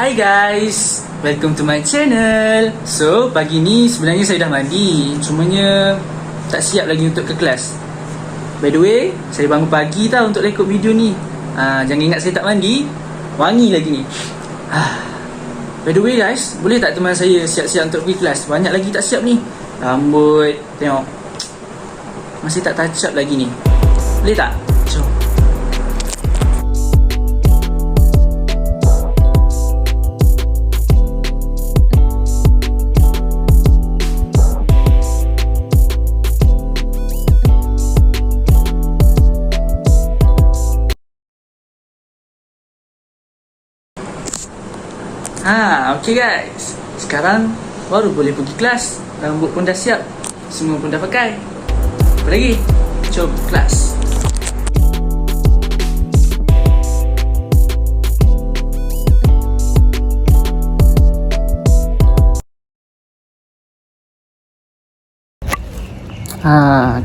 Hi guys, welcome to my channel. So, pagi ni sebenarnya saya dah mandi, cumanya tak siap lagi untuk ke kelas. By the way, saya bangun pagi tau untuk rekod video ni. Jangan ingat saya tak mandi, wangi lagi ni. By the way guys, boleh tak teman saya siap-siap untuk pergi kelas? Banyak lagi tak siap ni. Rambut, tengok, masih tak touch up lagi ni. Boleh tak? Jom. Okay guys, sekarang baru boleh pergi kelas. Rambut pun dah siap, semua pun dah pakai. Apa lagi? Jom kelas.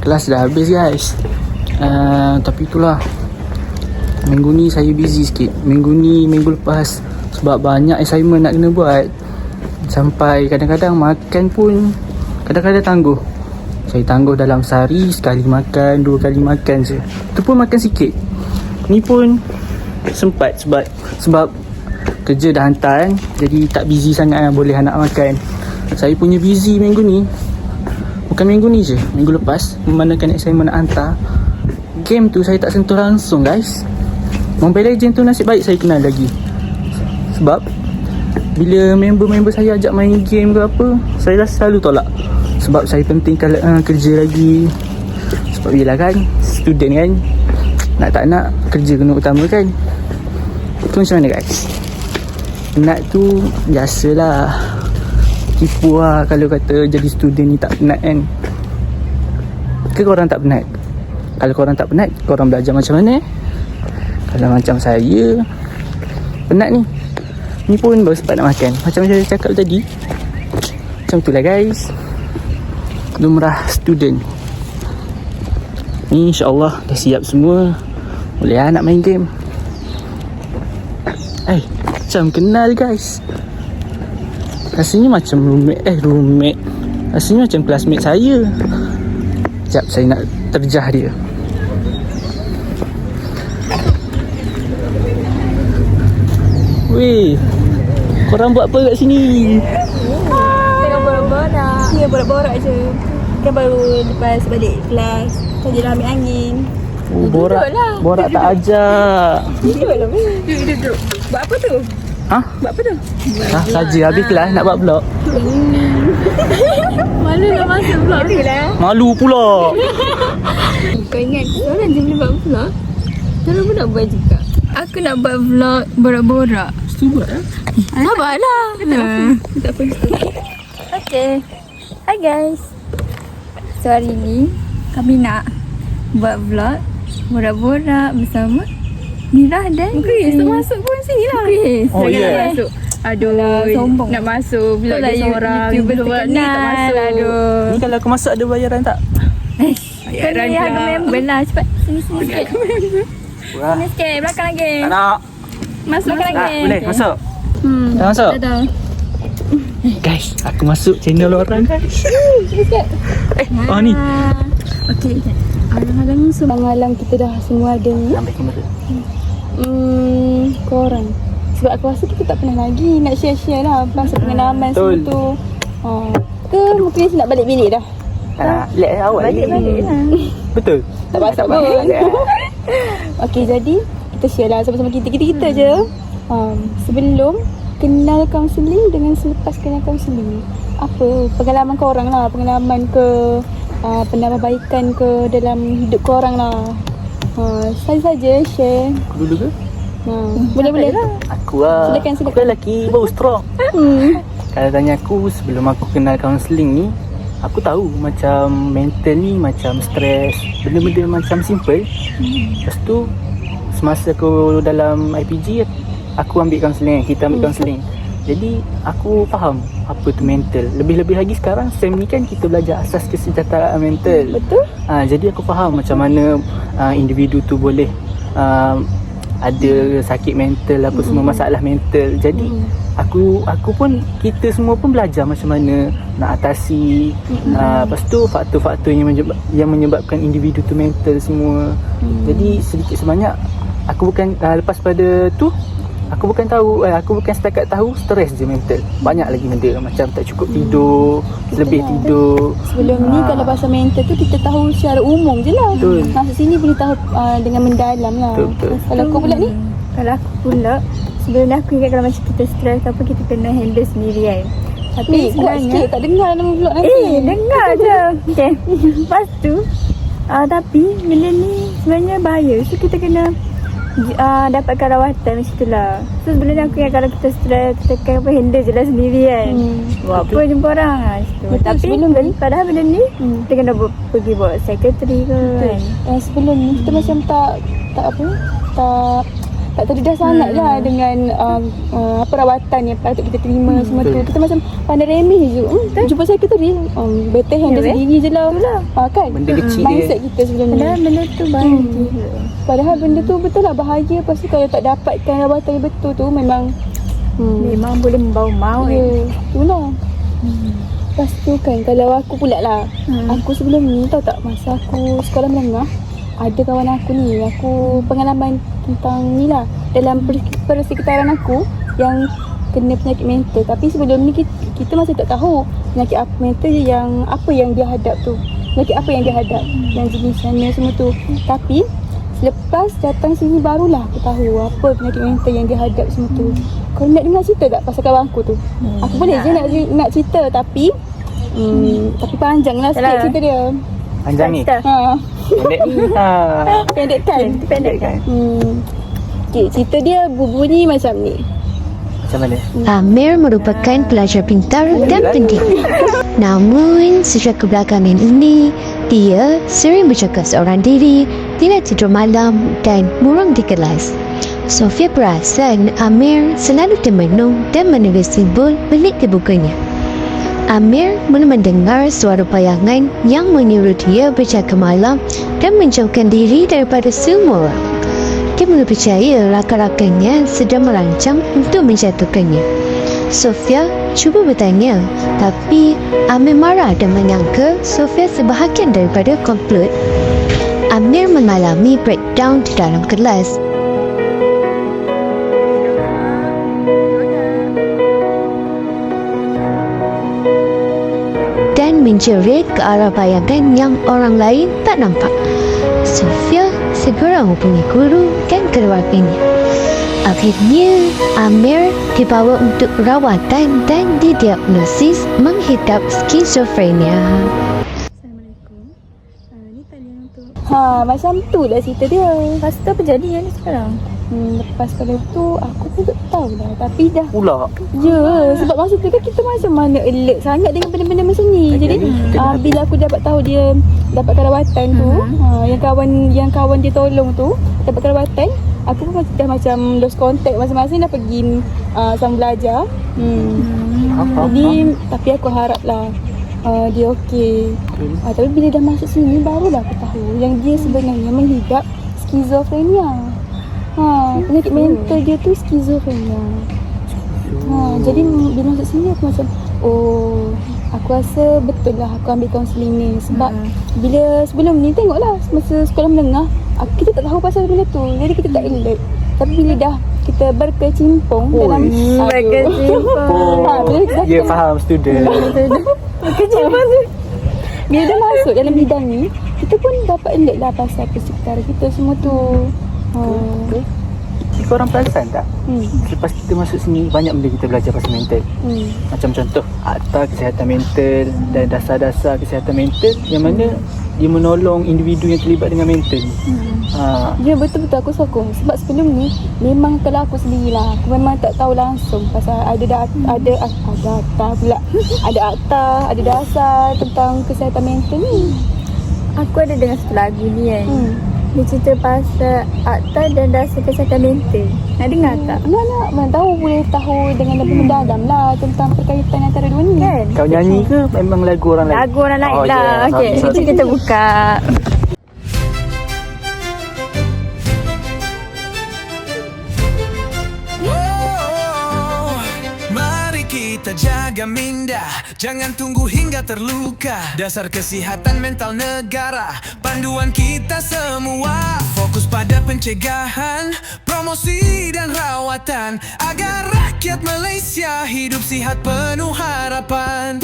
Kelas dah habis guys. Tapi itulah, minggu ni saya busy sikit. Minggu lepas sebab banyak assignment nak kena buat. Sampai kadang-kadang makan pun kadang-kadang tangguh. Saya tangguh dalam sehari sekali makan, 2 kali makan je. Itu pun makan sikit. Ni pun sempat sebab kerja dah hantar kan. Jadi tak busy sangat lah, boleh nak makan. Saya punya busy minggu ni, bukan minggu ni je, minggu lepas memandangkan assignment nak hantar. Game tu saya tak sentuh langsung guys. Mobile Legends tu nasib baik saya kenal lagi. Sebab bila member-member saya ajak main game ke apa, saya dah selalu tolak. Sebab saya pentingkan kerja lagi. Sebab bila kan student kan, nak tak nak kerja kena utamakan. Itu macam mana guys? Penat tu biasalah. Tipu lah kalau kata jadi student ni tak penat kan. Ke korang tak penat? Kalau korang tak penat, korang belajar macam mana? Kalau macam saya penat ni pun baru sempat nak makan. Macam saya cakap tadi, macam tu lah guys, lumrah student. Ni insyaAllah dah siap semua, boleh lah nak main game. Macam kenal guys. Rasanya macam roommate rasanya macam classmate saya. Sekejap saya nak terjah dia. Weh, korang buat apa kat sini? Tengah borak-borak. Ya, borak-borak je. Kan baru lepas balik kelas, tadi dah ambil angin. Borak tak ajak. Duduk. Buat apa tu? Buat apa tu? Saja habis kelas nak buat vlog. Malu nak masuk vlog. Malu pula. Kau ingat orang je boleh buat vlog? Orang pun nak buat juga. Aku nak buat vlog borak-borak. Buat lah. Sabarlah. Tak apa. Okay. Hi guys. So hari ni kami nak buat vlog borak-borak bersama Mira dan Chris. Masuk pun sini lah Chris. Oh yeah. Masuk. Aduh, sombong. Nak masuk vlog dia seorang. YouTuber terkenal ni tak masuk. Aduh. Ni kalau aku masuk ada bayaran tak? Bayaran je. Harga member lah. Cepat sini sikit. Sini sikit. Belakang lagi. Tak nak. Masuk belakang lagi. Boleh masuk. Dah masuk? Dah. Guys, aku masuk channel orang guys. Sikit. Ni. Okey. Alang-alang semua kita dah semua ada ni. Ambil kamera. Korang. Sebab aku rasa kita tak pernah lagi nak share-share lah pasal pengalaman semua tu. Ke mungkin nak balik bilik dah. Let awak Balik lah. Betul? Tak pasal pun. Okey, jadi kita share lah sama-sama kita je. Sebelum kenal kaunseling dengan selepas kenal kaunseling, apa pengalaman korang lah, pengalaman ke penambahbaikan ke dalam hidup korang lah. Saja share. Aku dulu ke? Boleh lah. Aku lah. Silakan. Aku kan lelaki baru strong. Kalau tanya aku, sebelum aku kenal kaunseling ni, aku tahu macam mental ni macam stres, benda-benda macam simple. Lepas tu semasa aku dalam IPG, aku ambil kaunseling, kita ambil kaunseling. Jadi aku faham apa tu mental. Lebih-lebih lagi sekarang SEM ni kan kita belajar asas kesejahteraan mental. Betul. Jadi aku faham macam mana individu tu boleh ada sakit mental apa semua, masalah mental. Jadi aku pun, kita semua pun belajar macam mana nak atasi. Lepas tu faktor-faktor yang menyebabkan individu tu mental semua. Jadi sedikit sebanyak aku bukan lepas pada tu aku bukan setakat tahu stres je mental. Banyak lagi benda macam tak cukup tidur, lebih tidur. Sebelum ni kalau pasal mental tu kita tahu secara umum je lah. Betul. Masuk sini boleh tahu dengan mendalam lah. Betul. Kalau kau pula ni? Kalau aku pula, sebelum ni aku ingat kalau macam kita stres apa, kita kena handle sendiri kan. Tapi Ni kuat sikit, tak dengar nama vlog nanti. dengar je. Okay. Lepas tu, tapi benda ni sebenarnya bahaya. So kita kena dapatkan rawatan macam tu lah. So sebenarnya aku ingat kalau kita stres, kita kan handle je lah sendiri kan. Buat apa jumpa orang lah macam tu. Betul, Tapi sebelum ni- padahal benda ni kita kena pergi buat secretary ke kan. Sebelum ni kita macam tak terdedah sangat lah dengan perawatan yang patut kita terima semua tu. Kita macam pandai remeh je. Jumpa sekretari, better handle Ya, sendiri je lah. Kan? Benda kecil Mindset kita sebelum ni. Padahal benda tu bahaya gila. Padahal benda tu betul lah bahaya. Lepas tu kalau tak dapatkan rawatan yang betul tu memang Memang boleh membawa maut. tu lah. Lepas tu kan kalau aku pula lah, aku sebelum ni tahu tak, masa aku sekolah menengah, ada kawan aku ni, aku pengalaman tentang ni lah dalam persekitaran aku yang kena penyakit mental. Tapi sebelum ni kita masih tak tahu penyakit apa mental yang apa yang dia hadap tu, penyakit apa yang dia hadap, yang jenisnya semua tu. Tapi selepas datang sini barulah aku tahu apa penyakit mental yang dia hadap semua tu. Kau nak dengar cerita tak pasal kawan aku tu? Aku boleh je nak cerita tapi panjang lah sikit cerita dia. Panjang ni. Pendek ni. Pendek kan? Pendek kan. Okay, cerita dia berbunyi macam ni. Macam mana? Amir merupakan pelajar pintar dan pendidik. Namun, sejak kebelakangan ini, dia sering bercakap seorang diri, tidak tidur malam dan murung di kelas. Sofia perasan Amir selalu termenung dan menulis simbol pelik di bukunya. Amir mula mendengar suara bayangan yang menyuruh dia berjaga malam dan menjauhkan diri daripada semua orang. Dia mula percaya rakan-rakannya sedang merancang untuk menjatuhkannya. Sofia cuba bertanya, tapi Amir marah dan menyangka Sofia sebahagian daripada komplot. Amir mengalami breakdown di dalam kelas. Dan menjerit ke arah bayangan yang orang lain tak nampak. Sofia segera menghubungi guru dan keluarganya. Akhirnya, Amir dibawa untuk perawatan dan didiagnosis mengidap skizofrenia. Assalamualaikum. Ni talian untuk Macam tu lah cerita dia. lepas tu apa jadi yang ni sekarang? Lepas pada tu aku pun tak tahu lah. Tapi dah Pula. sebab masa tu kan kita macam mana alert sangat dengan benda-benda macam ni. Lagi Jadi kita bila aku dapat tahu dia dapatkan rawatan tu, yang kawan dia tolong tu dapatkan rawatan, aku pun dah macam lost contact masing-masing, dah pergi sama belajar. Jadi tapi aku harap lah dia okey. Tapi bila dah masuk sini barulah aku tahu yang dia sebenarnya menghidap skizofrenia. Penyakit mental dia tu skizofrenia. Jadi bila masuk sini aku macam aku rasa betul lah aku ambil kaunseling ni. Sebab bila sebelum ni tengoklah masa sekolah menengah kita tak tahu pasal benda tu. Jadi kita tak alert. Tapi bila dah kita berkecimpung dalam Ya, faham student. berkecimpung tu, bila dah masuk dalam bidang ni, kita pun dapat alert lah pasal persekitaran kita semua tu. Korang perasan tak? Lepas kita masuk sini, banyak benda kita belajar pasal mental. Macam contoh akta kesihatan mental dan dasar-dasar kesihatan mental yang mana dia menolong individu yang terlibat dengan mental. Ya, betul-betul aku sokong. Sebab sebelum ni memang kalau aku sendirilah, aku memang tak tahu langsung pasal ada akta, ada dasar tentang kesihatan mental ni. Aku ada dengar satu lagu ni kan. Dia cerita pasal akta dan dasar kesihatan mental. Nak dengar tak? Mana tahu boleh tahu dengan lebih mendalam lah tentang perkaitan antara dua ni. Kan? Kau nyanyi ke memang lagu orang lain? Lagu orang lain Oh, lah. yeah. Okey, Sorry. itu kita buka. kita jaga minda, jangan tunggu hingga terluka. Dasar kesihatan mental negara, panduan kita semua. Fokus pada pencegahan, promosi dan rawatan, agar rakyat Malaysia hidup sihat penuh harapan.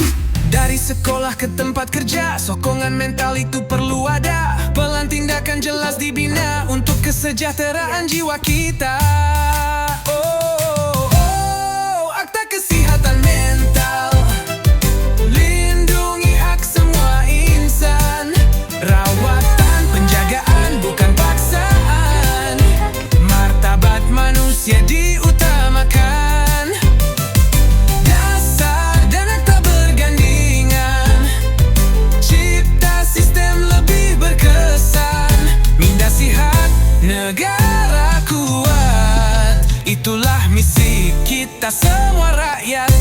Dari sekolah ke tempat kerja, sokongan mental itu perlu ada. Pelan tindakan jelas dibina untuk kesejahteraan jiwa kita. Akta kesihatan mental, lindungi hak semua insan. Rawatan penjagaan bukan paksaan, martabat manusia diutamakan. Dasar dan akta bergandingan, cipta sistem lebih berkesan. Minda sihat, negara kuat, itulah misi kita semua rakyat.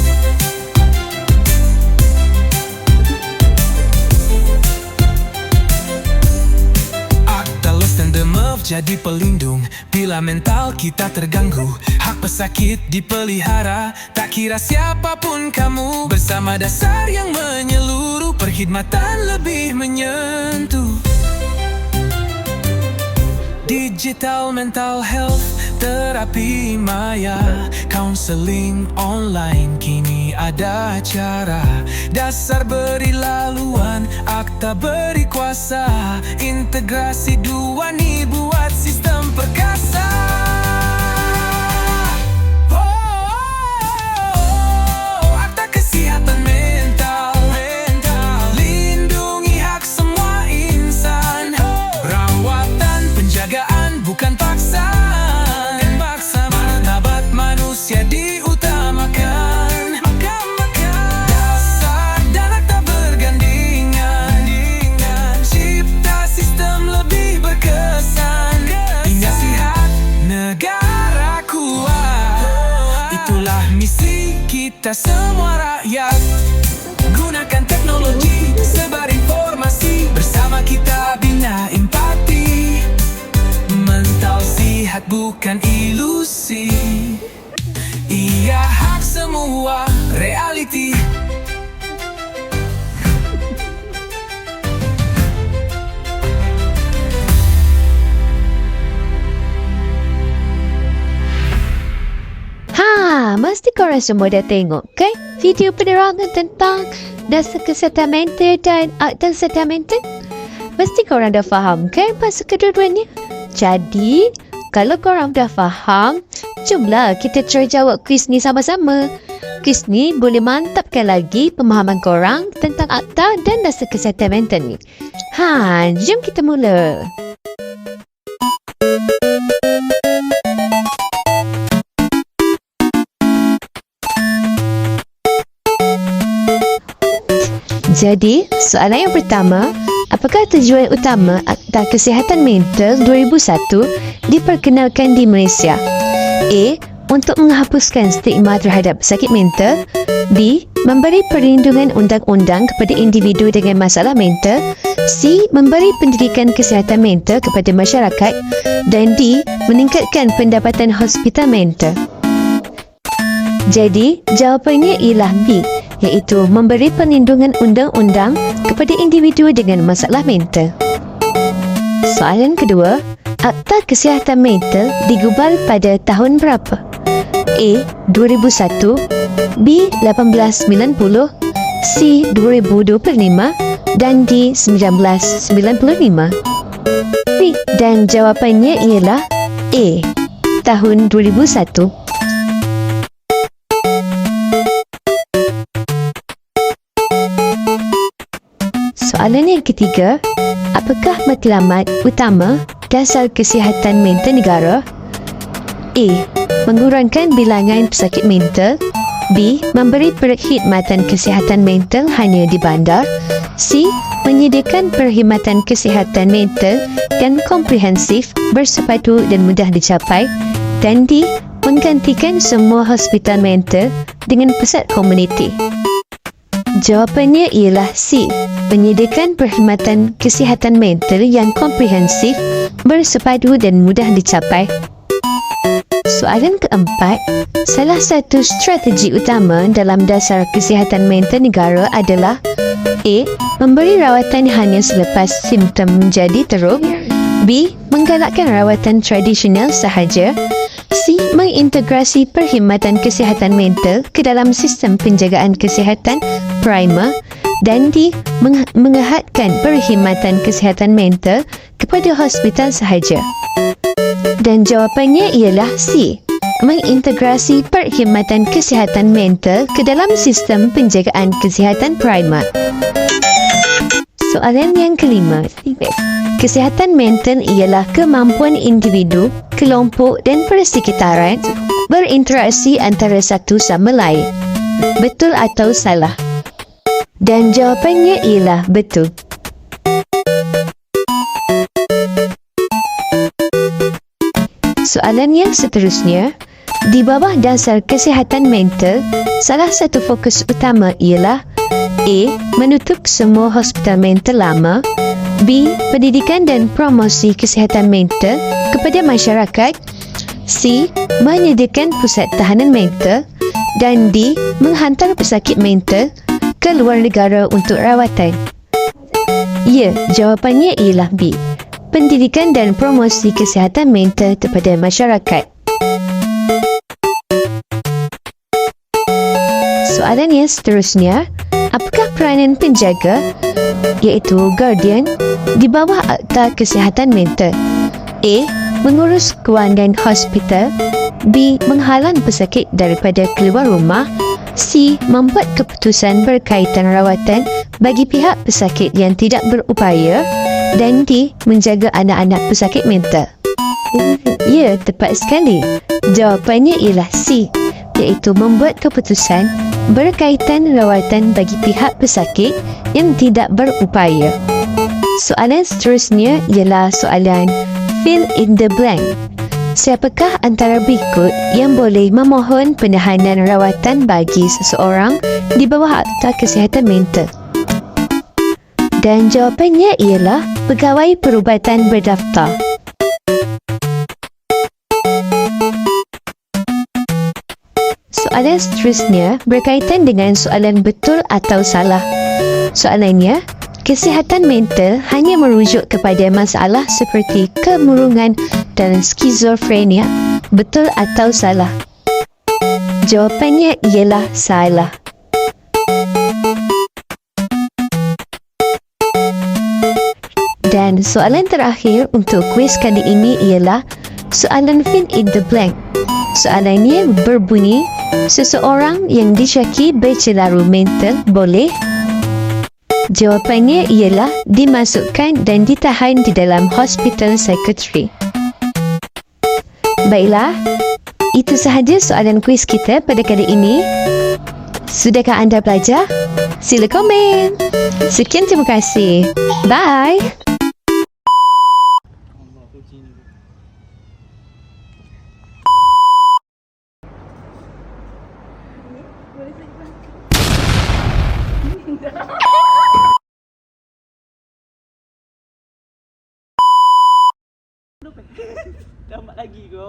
Akta Los dan Demev jadi pelindung bila mental kita terganggu. Hak pesakit dipelihara, tak kira siapapun kamu. Bersama dasar yang menyeluruh, perkhidmatan lebih menyentuh. Digital mental health, terapi maya, counseling online, kini ada cara. Dasar beri laluan, akta beri kuasa. Integrasi dua nih buat sistem perkasa. Akta kesihatan mental, lindungi hak semua insan. Rawatan penjagaan bukan paksaan, martabat manusia diutamakan. Dasar dan akta bergandingan, cipta sistem lebih berkesan. Hingga sihat, negara kuat, itulah misi kita semua rakyat. Gunakan teknologi, sebar informasi, bersama kita bina empati. Mental sihat bukan ilusi, ia hak semua realiti. Mesti korang semua dah tengok kan video penerangan tentang dasar kesihatan mental dan akta kesihatan mental? Mesti korang dah faham kan pasal kedua-duanya? Jadi, kalau korang dah faham, jomlah kita try jawab kuis ni sama-sama. Kuis ni boleh mantapkan lagi pemahaman korang tentang akta dan dasar kesihatan mental ni. Jom kita mula. Jadi, soalan yang pertama, apakah tujuan utama Akta Kesihatan Mental 2001 diperkenalkan di Malaysia? A. Untuk menghapuskan stigma terhadap sakit mental. B. Memberi perlindungan undang-undang kepada individu dengan masalah mental. C. Memberi pendidikan kesihatan mental kepada masyarakat. Dan D. Meningkatkan pendapatan hospital mental. Jadi, jawapannya ialah B, iaitu memberi perlindungan undang-undang kepada individu dengan masalah mental. Soalan kedua, Akta Kesihatan Mental digubal pada tahun berapa? A. 2001, B. 1890, C. 2025 dan D. 1995. Dan jawapannya ialah A. Tahun 2001. Soalan yang ketiga, apakah matlamat utama dasar kesihatan mental negara? A. Mengurangkan bilangan pesakit mental. B. Memberi perkhidmatan kesihatan mental hanya di bandar. C. Menyediakan perkhidmatan kesihatan mental yang komprehensif, bersepadu dan mudah dicapai. Dan D. Menggantikan semua hospital mental dengan pusat komuniti. Jawapannya ialah C. Menyediakan perkhidmatan kesihatan mental yang komprehensif, bersepadu dan mudah dicapai. Soalan keempat, salah satu strategi utama dalam dasar kesihatan mental negara adalah A. Memberi rawatan hanya selepas simptom menjadi teruk. B. Menggalakkan rawatan tradisional sahaja. C. Mengintegrasi perkhidmatan kesihatan mental ke dalam sistem penjagaan kesihatan primer. Dan D. Mengehadkan perkhidmatan kesihatan mental kepada hospital sahaja. Dan jawapannya ialah C. Mengintegrasi perkhidmatan kesihatan mental ke dalam sistem penjagaan kesihatan primer. Soalan yang kelima. Kesihatan mental ialah kemampuan individu, kelompok dan persekitaran berinteraksi antara satu sama lain. Betul atau salah? Dan jawapannya ialah betul. Soalan yang seterusnya, di bawah dasar kesihatan mental, salah satu fokus utama ialah A. Menutup semua hospital mental lama. B. Pendidikan dan promosi kesihatan mental kepada masyarakat. C. Menyediakan pusat tahanan mental. Dan D. Menghantar pesakit mental ke luar negara untuk rawatan. Ya, jawapannya ialah B. Pendidikan dan promosi kesihatan mental kepada masyarakat. Soalan yang seterusnya, apakah peranan penjaga, iaitu guardian, di bawah Akta Kesihatan Mental? A. Mengurus kewangan hospital. B. Menghalang pesakit daripada keluar rumah. C. Membuat keputusan berkaitan rawatan bagi pihak pesakit yang tidak berupaya. Dan D. Menjaga anak-anak pesakit mental. Ya, tepat sekali. Jawapannya ialah C, iaitu membuat keputusan berkaitan rawatan bagi pihak pesakit yang tidak berupaya. Soalan seterusnya ialah soalan fill in the blank. Siapakah antara berikut yang boleh memohon penahanan rawatan bagi seseorang di bawah Akta Kesihatan Mental? Dan jawapannya ialah pegawai perubatan berdaftar. Soalan seterusnya berkaitan dengan soalan betul atau salah. Soalannya, kesihatan mental hanya merujuk kepada masalah seperti kemurungan dan skizofrenia. Betul atau salah? Jawapannya ialah salah. Dan soalan terakhir untuk kuis kali ini ialah soalan fill in the blank. Soalannya berbunyi, seseorang yang disyaki bercelaru mental boleh? Jawapannya ialah dimasukkan dan ditahan di dalam hospital psikiatri. Baiklah, itu sahaja soalan kuis kita pada kali ini. Sudahkah anda belajar? Sila komen. Sekian, terima kasih. Bye.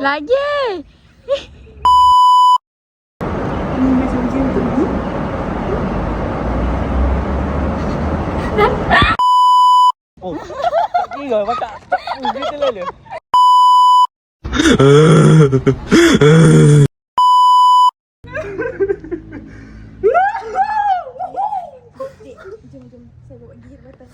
Lagi. Oh, tak kira pakak. Tak kita lalu. Jom, saya bawa gigit batas.